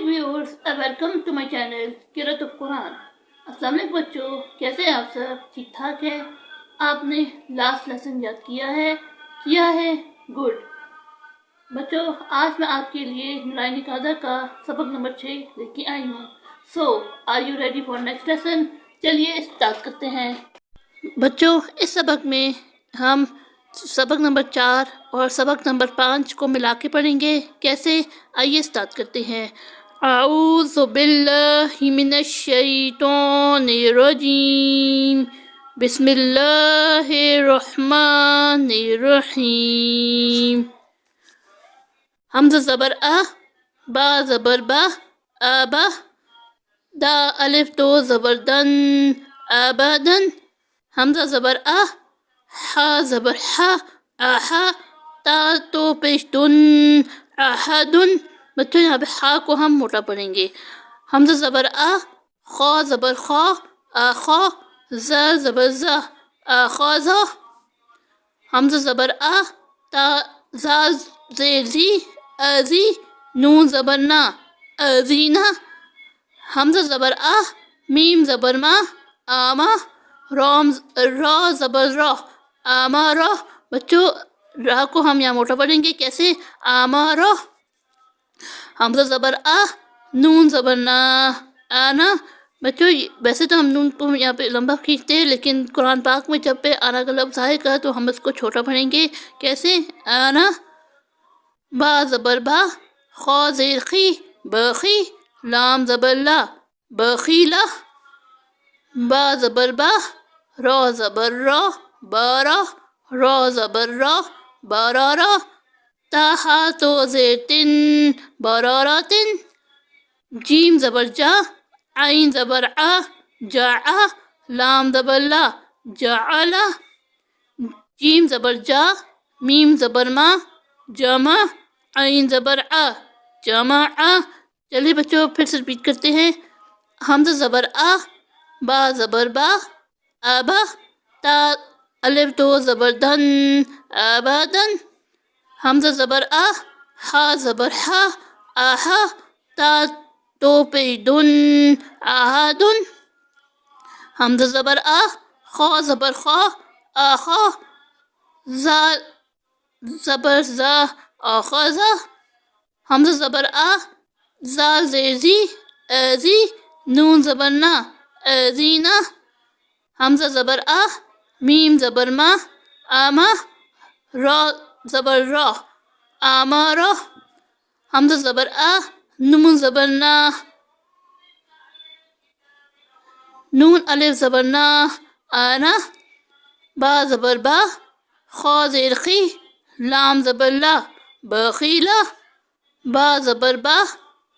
viewers, welcome to my channel قرأت القرآن. السلام علیکم بچوں، کیسے ہیں آپ سب؟ ٹھیک ٹھاک ہے؟ آپ نے لاسٹ لیسن یاد کیا ہے؟ گڈ. بچوں، آج میں آپ کے لیے نورانی قاعدہ کا سبق نمبر 6 لے کے آئی ہوں. So are you ready for next lesson? چلیے اسٹارٹ کرتے ہیں. بچوں، اس سبق میں ہم سبق نمبر 4 اور سبق نمبر 5 کو ملا کے پڑھیں گے. کیسے؟ آئیے اسٹارٹ کرتے ہیں. اعوذ باللہ من الشیطان الرجیم، بسم اللہ الرحمن الرحیم. حمزہ زبر با زبر با آبا، دا الف تو زبر دن آبادن. حمزہ زبر ہا زبر ہا آہا، تا تو پیش دن آہدن. بچوں یہاں پہ ہا کو ہم موٹا پڑھیں گے. حمزہ زبر خا زبر خا آخا، زا زبر زا آخازا. حمزہ زبر تا زا زیر زی ازی، نون زبر نا ازینا. حمزہ زبر میم زبر ما آما، را زبر را آمارا. بچوں را کو ہم یہاں موٹا پڑھیں گے. کیسے؟ آمارا. حمزہ زبر نون زبر نا آنا. بچوں ویسے تو ہم نون کو یہاں پہ لمبا کھینچتے ہیں، لیکن قرآن پاک میں جب پہ آنا کا لفظ آئے گا تو ہم اس کو چھوٹا پڑھیں گے. کیسے؟ آنا. با زبر با خا زیر خی بخی، لام زبر لا بخیلا. با زبر با را زبر را بارا، را زبر را بارارا. تا ہا تو زیر تن باراراتن. جیم زبر جا عین زبر جا، لام زبر لا جعلا. جیم زبر جا میم زبر ما جمع، عین زبر جمع. چلیے بچوں پھر سے ریپیٹ کرتے ہیں. حمزہ زبر با زبر با آبا، تا الف تو زبر دن آبادن. حمزہ زبر ہا زبر ہا آہا، تا تو پہ دن آہدن. حمزہ زبر خا زبر خا آخا، زا زبر زا آخازا. حمزہ زبر زا زیر زی ازی، نون زبر نا ازینا. حمزہ زبر میم زبر ما آما، را زبر را آمارا. حمزہ زبر نون زبر نا، نون الف زبر نا آنا. با زبر با خا زیر خی، لام زبر لا بخیلا. با زبر با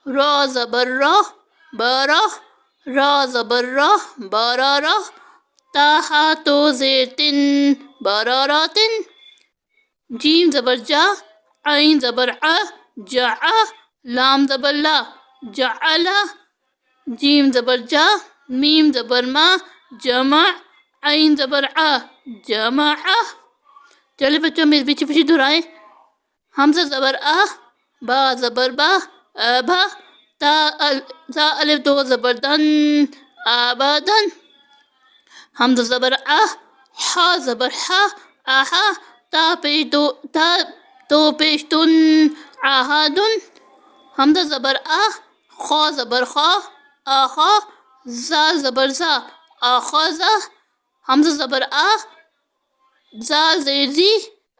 را زبر را بارا، را زبر را بارارا. تا ہا تو زیر تن باراراتن. جیم زبر جا عین زبر جا، لام زبر لا جعلا. جیم زبر جا میم زبر ما جمع، عین زبر جمع. چلیے بچوں میرے پیچھے پیچھے دہرائیں. حمزہ زبر با زبر با آبا، تا الف دو زبر دن آبادن. حمزہ زبر ہا زبر ہا آہا، تا تو پیش تن آہدن. حمزہ زبر خا زبر خا آخا، زا زبر زا آخازا. حمزہ زبر زا زیر زی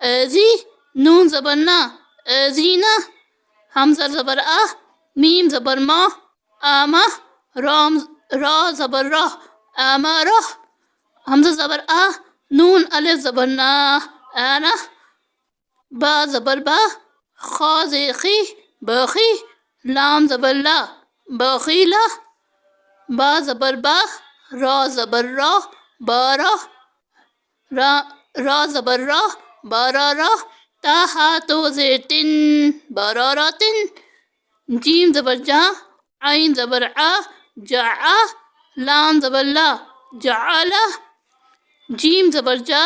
ازی، نون زبر نا ازینا. حمزہ زبر میم زبر ما آما، را زبر را آمارا. حمزہ زبر نون الف زبر نا آنا. با زبر با خا زیر خی بخی، لام زبر لا بخیلا. با زبر با را زبر را بارا، را زبر را بارارا. تا ہا تو زیر تن باراراتن. جیم زبر جا عین زبر جا، لام زبر لا جعلا. جیم زبر جا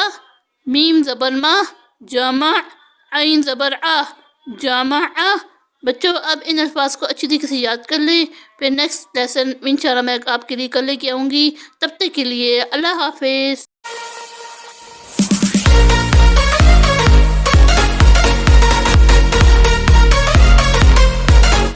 میم زبر ما جمع، عین زبر جمع. بچوں اب ان الفاظ کو اچھی طریقے سے یاد کر لیں، پھر نیکسٹ لیسن انشاءاللہ میں آپ کے لیے کر لے کے آؤں گی۔ تب تک کے لیے اللہ حافظ۔